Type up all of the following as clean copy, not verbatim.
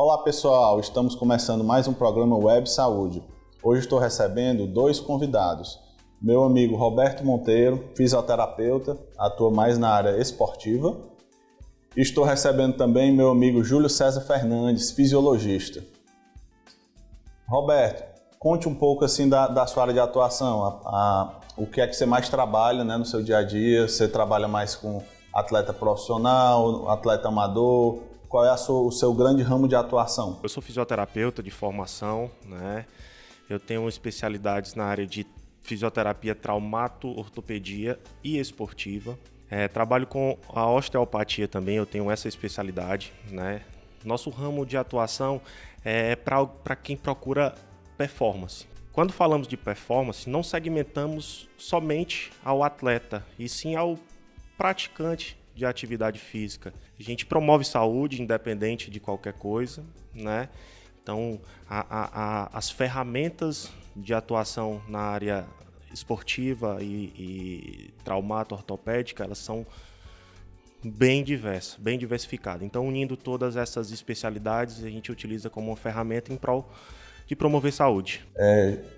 Olá pessoal, estamos começando mais um programa Web Saúde. Hoje estou recebendo 2 convidados. Meu amigo Roberto Monteiro, fisioterapeuta, atua mais na área esportiva. Estou recebendo também meu amigo Júlio César Fernandes, fisiologista. Roberto, conte um pouco assim da sua área de atuação, o que é que você mais trabalha, né, no seu dia a dia. Você trabalha mais com atleta profissional, atleta amador? Qual é o seu grande ramo de atuação? Eu sou fisioterapeuta de formação, né? Eu tenho especialidades na área de fisioterapia traumato-ortopedia e esportiva. Trabalho com a osteopatia também, eu tenho essa especialidade, né? Nosso ramo de atuação é para quem procura performance. Quando falamos de performance, não segmentamos somente ao atleta, e sim ao praticante de atividade física. A gente promove saúde independente de qualquer coisa, né? Então, as ferramentas de atuação na área esportiva e traumato-ortopédica, elas são bem diversas, bem diversificadas. Então, unindo todas essas especialidades, a gente utiliza como uma ferramenta em prol de promover saúde.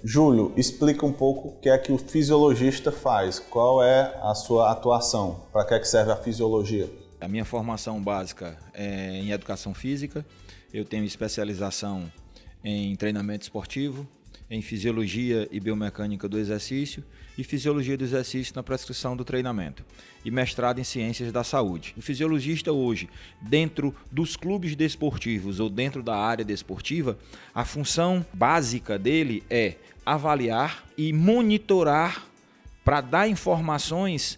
Júlio, explica um pouco o que é que o fisiologista faz. Qual é a sua atuação? Para que é que serve a fisiologia? A minha formação básica é em educação física. Eu tenho especialização em treinamento esportivo, em fisiologia e biomecânica do exercício e fisiologia do exercício na prescrição do treinamento, e mestrado em ciências da saúde. O fisiologista hoje, dentro dos clubes desportivos ou dentro da área desportiva, a função básica dele é avaliar e monitorar para dar informações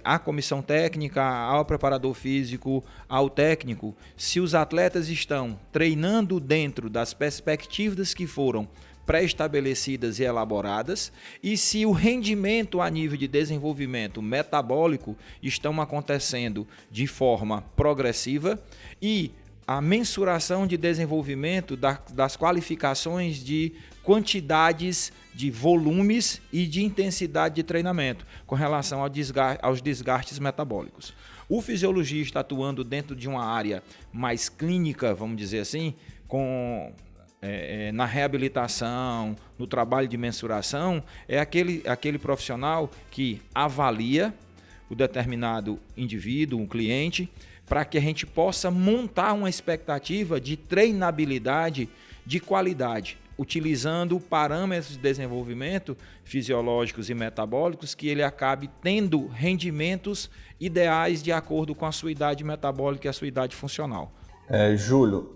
à comissão técnica, ao preparador físico, ao técnico, se os atletas estão treinando dentro das perspectivas que foram pré-estabelecidas e elaboradas, e se o rendimento a nível de desenvolvimento metabólico estão acontecendo de forma progressiva, e a mensuração de desenvolvimento das qualificações de quantidades de volumes e de intensidade de treinamento com relação aos desgastes metabólicos. O fisiologista atuando dentro de uma área mais clínica, vamos dizer assim, na reabilitação, no trabalho de mensuração, é aquele profissional que avalia o determinado indivíduo, um cliente, para que a gente possa montar uma expectativa de treinabilidade de qualidade, utilizando parâmetros de desenvolvimento fisiológicos e metabólicos que ele acabe tendo rendimentos ideais de acordo com a sua idade metabólica e a sua idade funcional. Júlio,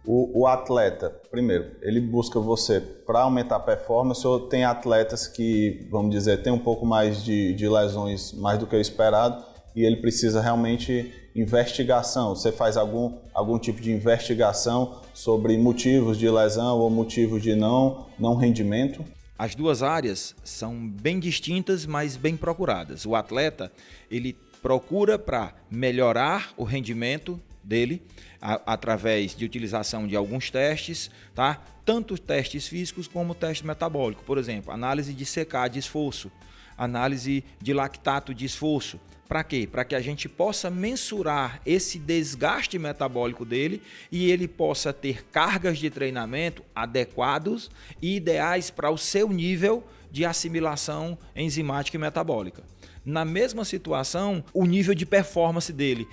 o atleta, primeiro, ele busca você para aumentar a performance, ou tem atletas que, vamos dizer, tem um pouco mais de lesões, mais do que o esperado, e ele precisa realmente investigação? Você faz algum tipo de investigação sobre motivos de lesão ou motivos de não rendimento? As duas áreas são bem distintas, mas bem procuradas. O atleta, ele procura para melhorar o rendimento dele através de utilização de alguns testes, tá? Tanto testes físicos como teste metabólico. Por exemplo, análise de CK de esforço, análise de lactato de esforço. Para quê? Para que a gente possa mensurar esse desgaste metabólico dele e ele possa ter cargas de treinamento adequados e ideais para o seu nível de assimilação enzimática e metabólica. Na mesma situação, o nível de performance dele,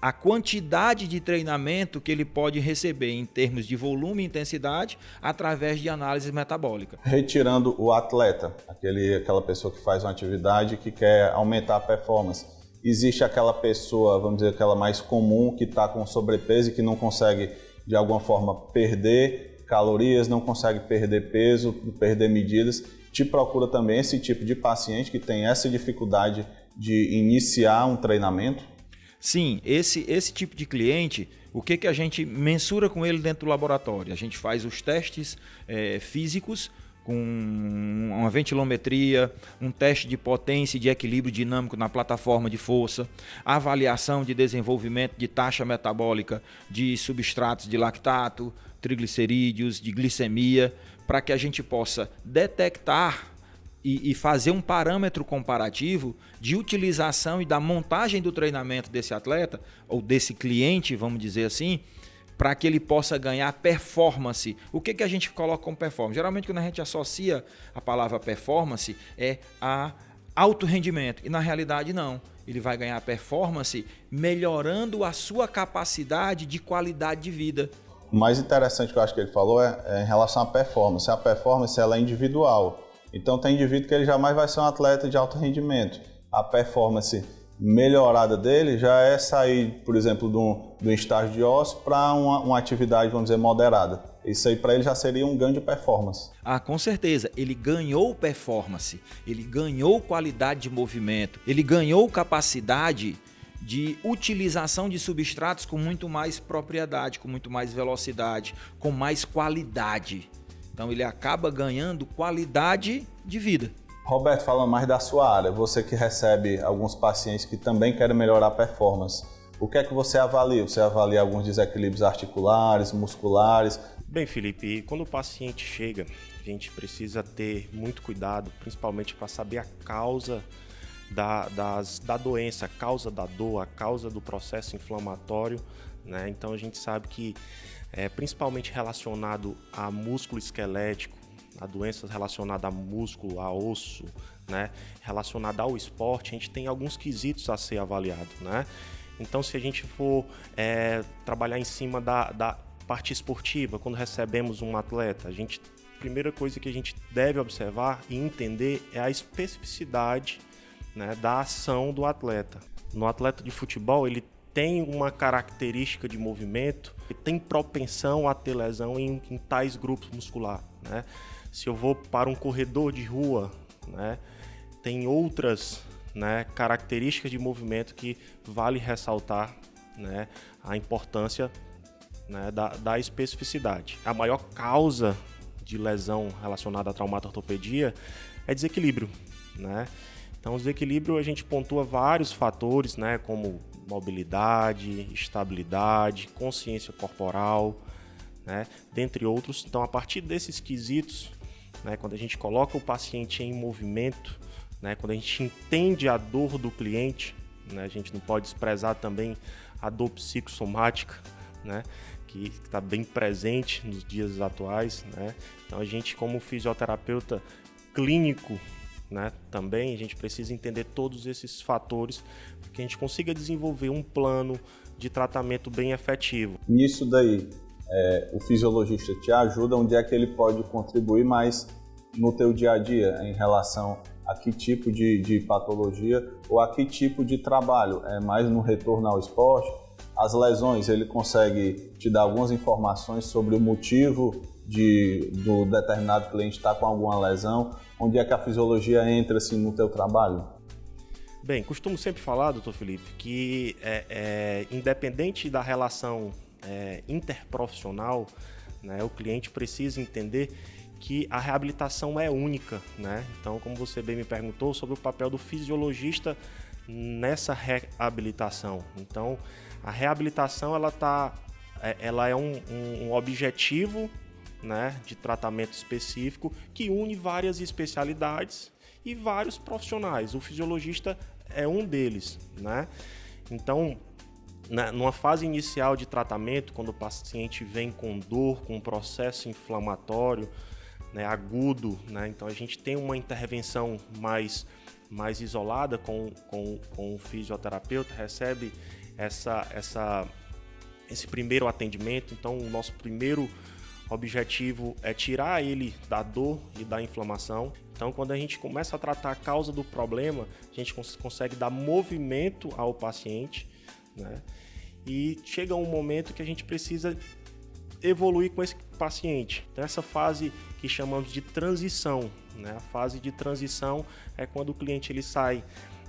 a quantidade de treinamento que ele pode receber em termos de volume e intensidade através de análise metabólica. Retirando o atleta, aquela pessoa que faz uma atividade que quer aumentar a performance, existe aquela pessoa, vamos dizer, aquela mais comum, que está com sobrepeso e que não consegue, de alguma forma, perder calorias, não consegue perder peso, perder medidas. Te procura também esse tipo de paciente que tem essa dificuldade de iniciar um treinamento? Sim, esse tipo de cliente, o que a gente mensura com ele dentro do laboratório? A gente faz os testes físicos, com uma ventilometria, um teste de potência e de equilíbrio dinâmico na plataforma de força, avaliação de desenvolvimento de taxa metabólica de substratos de lactato, triglicerídeos, de glicemia, para que a gente possa detectar e fazer um parâmetro comparativo de utilização e da montagem do treinamento desse atleta, ou desse cliente, vamos dizer assim, para que ele possa ganhar performance. O que a gente coloca como performance? Geralmente, quando a gente associa a palavra performance, é a alto rendimento. E na realidade, não. Ele vai ganhar performance melhorando a sua capacidade de qualidade de vida. O mais interessante que eu acho que ele falou é em relação à performance. A performance ela é individual. Então, tem indivíduo que ele jamais vai ser um atleta de alto rendimento. A performance melhorada dele já é sair, por exemplo, de um estágio de ócio para uma atividade, vamos dizer, moderada. Isso aí para ele já seria um ganho de performance. Com certeza. Ele ganhou performance, ele ganhou qualidade de movimento, ele ganhou capacidade de utilização de substratos com muito mais propriedade, com muito mais velocidade, com mais qualidade. Então ele acaba ganhando qualidade de vida. Roberto, falando mais da sua área, você que recebe alguns pacientes que também querem melhorar a performance, o que é que você avalia? Você avalia alguns desequilíbrios articulares, musculares? Bem, Felipe, quando o paciente chega, a gente precisa ter muito cuidado, principalmente para saber a causa da doença, a causa da dor, a causa do processo inflamatório, né? Então a gente sabe que, principalmente relacionado a músculo esquelético, a doenças relacionadas a músculo, a osso, né? Relacionada ao esporte, a gente tem alguns quesitos a ser avaliado, né? Então, se a gente for trabalhar em cima da parte esportiva, quando recebemos um atleta, a primeira coisa que a gente deve observar e entender é a especificidade, né, da ação do atleta. No atleta de futebol, ele tem uma característica de movimento e tem propensão a ter lesão em tais grupos musculares, né? Se eu vou para um corredor de rua, né, tem outras, né, características de movimento que vale ressaltar, né, a importância, né, da especificidade. A maior causa de lesão relacionada à traumatortopedia é desequilíbrio, né? Então, o desequilíbrio a gente pontua vários fatores, né, como mobilidade, estabilidade, consciência corporal, né, dentre outros. Então, a partir desses quesitos, né, quando a gente coloca o paciente em movimento, né, quando a gente entende a dor do cliente, né, a gente não pode desprezar também a dor psicossomática, né, que está bem presente nos dias atuais, né? Então, a gente, como fisioterapeuta clínico, né, também a gente precisa entender todos esses fatores para que a gente consiga desenvolver um plano de tratamento bem efetivo. Nisso daí, o fisiologista te ajuda, onde é que ele pode contribuir mais no teu dia a dia em relação a que tipo de patologia ou a que tipo de trabalho? É mais no retorno ao esporte? As lesões, ele consegue te dar algumas informações sobre o motivo do determinado cliente estar com alguma lesão? Onde é que a fisiologia entra assim, no teu trabalho? Bem, costumo sempre falar, doutor Felipe, que independente da relação interprofissional, né, o cliente precisa entender que a reabilitação é única, né? Então, como você bem me perguntou sobre o papel do fisiologista nessa reabilitação. Então, a reabilitação ela é um objetivo, né, de tratamento específico que une várias especialidades e vários profissionais. O fisiologista é um deles, né? Então, numa fase inicial de tratamento, quando o paciente vem com dor, com um processo inflamatório, né, agudo, né? Então a gente tem uma intervenção mais isolada com o fisioterapeuta, recebe esse primeiro atendimento. Então o nosso primeiro objetivo é tirar ele da dor e da inflamação. Então, quando a gente começa a tratar a causa do problema, a gente consegue dar movimento ao paciente, né? E chega um momento que a gente precisa evoluir com esse paciente. Então, essa fase que chamamos de transição, né? A fase de transição é quando o cliente ele sai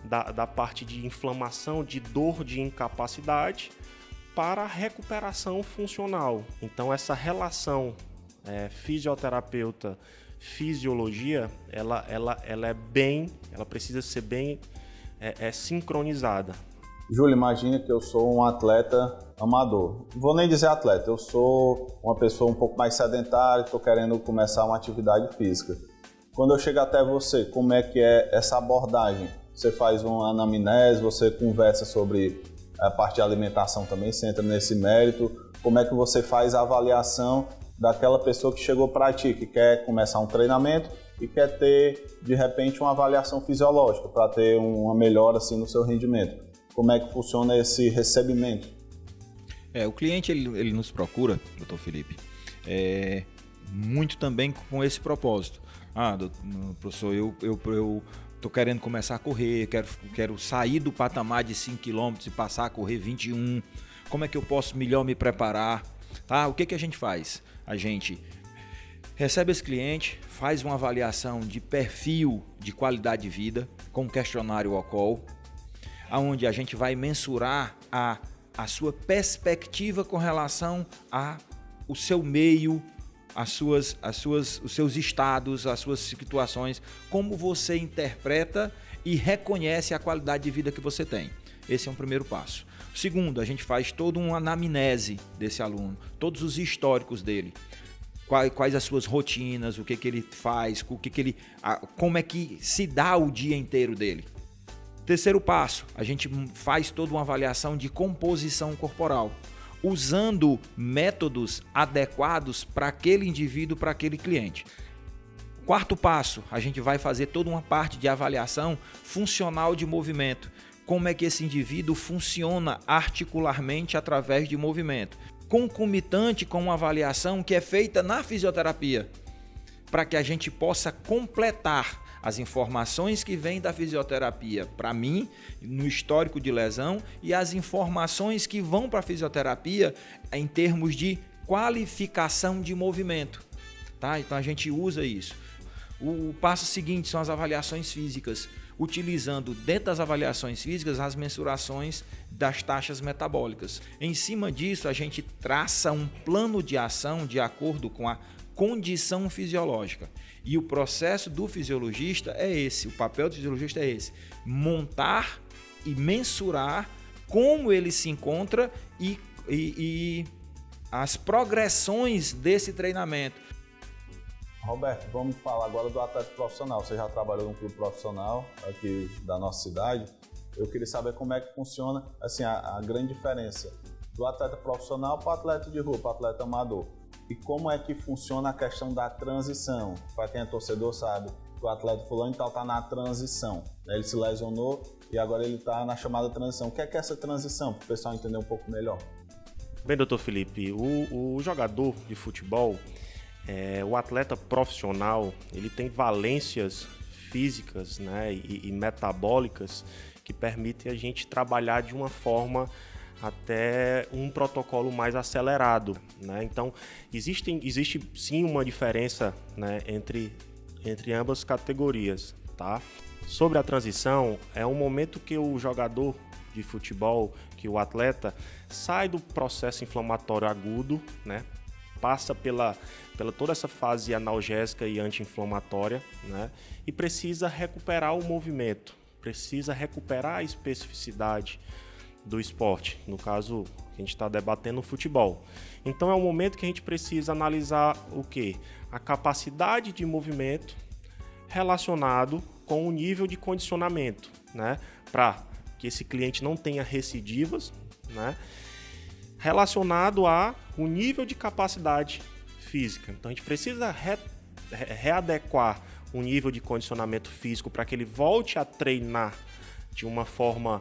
da parte de inflamação, de dor, de incapacidade, para a recuperação funcional. Então, essa relação fisioterapeuta-fisiologia, ela precisa ser bem sincronizada. Júlio, imagina que eu sou um atleta amador. Não vou nem dizer atleta, eu sou uma pessoa um pouco mais sedentária, estou querendo começar uma atividade física. Quando eu chego até você, como é que é essa abordagem? Você faz uma anamnese, você conversa sobre a parte de alimentação também, você entra nesse mérito, como é que você faz a avaliação daquela pessoa que chegou para ti, que quer começar um treinamento e quer ter, de repente, uma avaliação fisiológica para ter uma melhora assim, no seu rendimento. Como é que funciona esse recebimento? O cliente ele nos procura, doutor Felipe, muito também com esse propósito. Professor, eu estou querendo começar a correr, quero sair do patamar de 5 km e passar a correr 21. Como é que eu posso melhor me preparar? Tá? O que a gente faz? A gente recebe esse cliente, faz uma avaliação de perfil de qualidade de vida com um questionário OCOL, onde a gente vai mensurar a sua perspectiva com relação ao seu meio, os seus estados, as suas situações, como você interpreta e reconhece a qualidade de vida que você tem. Esse é um primeiro passo. Segundo, a gente faz toda uma anamnese desse aluno, todos os históricos dele, quais as suas rotinas, o que ele faz, como é que se dá o dia inteiro dele. Terceiro passo, a gente faz toda uma avaliação de composição corporal, usando métodos adequados para aquele indivíduo, para aquele cliente. Quarto passo, a gente vai fazer toda uma parte de avaliação funcional de movimento. Como é que esse indivíduo funciona articularmente através de movimento. Concomitante com uma avaliação que é feita na fisioterapia, para que a gente possa completar as informações que vêm da fisioterapia para mim, no histórico de lesão, e as informações que vão para a fisioterapia em termos de qualificação de movimento. Tá? Então a gente usa isso. O passo seguinte são as avaliações físicas, utilizando dentro das avaliações físicas as mensurações das taxas metabólicas. Em cima disso, a gente traça um plano de ação de acordo com a condição fisiológica. E o processo do fisiologista é esse, o papel do fisiologista é esse, montar e mensurar como ele se encontra e as progressões desse treinamento. Roberto, vamos falar agora do atleta profissional. Você já trabalhou num clube profissional aqui da nossa cidade. Eu queria saber como é que funciona assim, a grande diferença do atleta profissional para o atleta de rua, para o atleta amador. E como é que funciona a questão da transição? Para quem é torcedor sabe, o atleta fulano está na transição. Ele se lesionou e agora ele está na chamada transição. O que é essa transição? Para o pessoal entender um pouco melhor. Bem, doutor Felipe, o jogador de futebol, o atleta profissional, ele tem valências físicas, né, e metabólicas que permitem a gente trabalhar de uma forma até um protocolo mais acelerado, né? Então, existe sim uma diferença, né, entre ambas categorias, tá? Sobre a transição, é um momento que o jogador de futebol, que o atleta sai do processo inflamatório agudo, né? Passa pela toda essa fase analgésica e anti-inflamatória, né? E precisa recuperar o movimento, precisa recuperar a especificidade do esporte, no caso a gente está debatendo o futebol. Então é um momento que a gente precisa analisar o quê? A capacidade de movimento relacionado com o nível de condicionamento, né? Para que esse cliente não tenha recidivas, né? Relacionado a o nível de capacidade física. Então a gente precisa readequar o nível de condicionamento físico para que ele volte a treinar de uma forma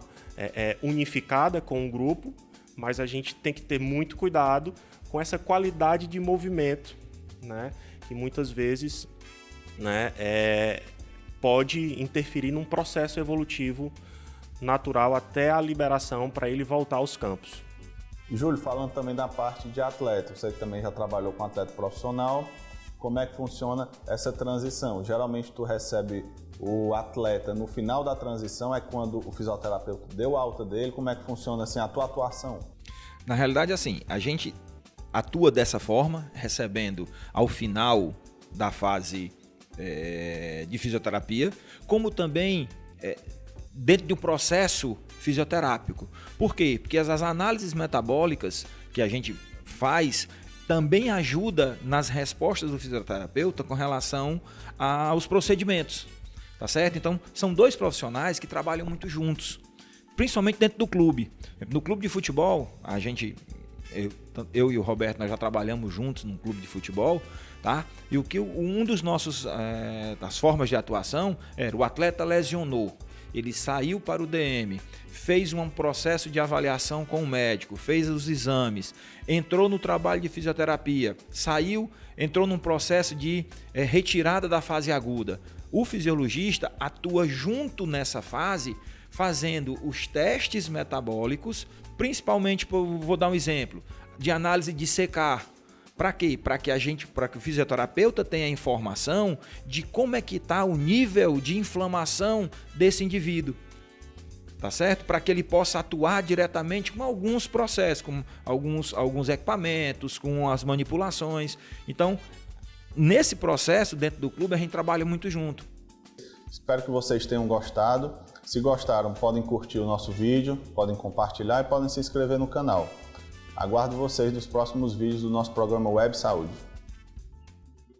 unificada com o grupo, mas a gente tem que ter muito cuidado com essa qualidade de movimento, né, que muitas vezes, né, pode interferir num processo evolutivo natural até a liberação para ele voltar aos campos. Júlio, falando também da parte de atleta, você que também já trabalhou com atleta profissional, como é que funciona essa transição? Geralmente tu recebe o atleta no final da transição, é quando o fisioterapeuta deu alta dele, como é que funciona assim, a tua atuação? Na realidade, assim, a gente atua dessa forma, recebendo ao final da fase de fisioterapia, como também dentro de um processo fisioterápico. Por quê? Porque as análises metabólicas que a gente faz também ajuda nas respostas do fisioterapeuta com relação aos procedimentos, tá certo? Então, são dois profissionais que trabalham muito juntos, principalmente dentro do clube. No clube de futebol, a gente eu e o Roberto, nós já trabalhamos juntos num clube de futebol, tá? E um dos nossos das formas de atuação era: o atleta lesionou, ele saiu para o DM, fez um processo de avaliação com o médico, fez os exames, entrou no trabalho de fisioterapia, saiu, entrou num processo de retirada da fase aguda. O fisiologista atua junto nessa fase, fazendo os testes metabólicos, principalmente, vou dar um exemplo, de análise de secar. Para quê? Para que o fisioterapeuta tenha informação de como é que está o nível de inflamação desse indivíduo. Tá certo? Para que ele possa atuar diretamente com alguns processos, com alguns equipamentos, com as manipulações. Então, nesse processo, dentro do clube, a gente trabalha muito junto. Espero que vocês tenham gostado. Se gostaram, podem curtir o nosso vídeo, podem compartilhar e podem se inscrever no canal. Aguardo vocês nos próximos vídeos do nosso programa Web Saúde.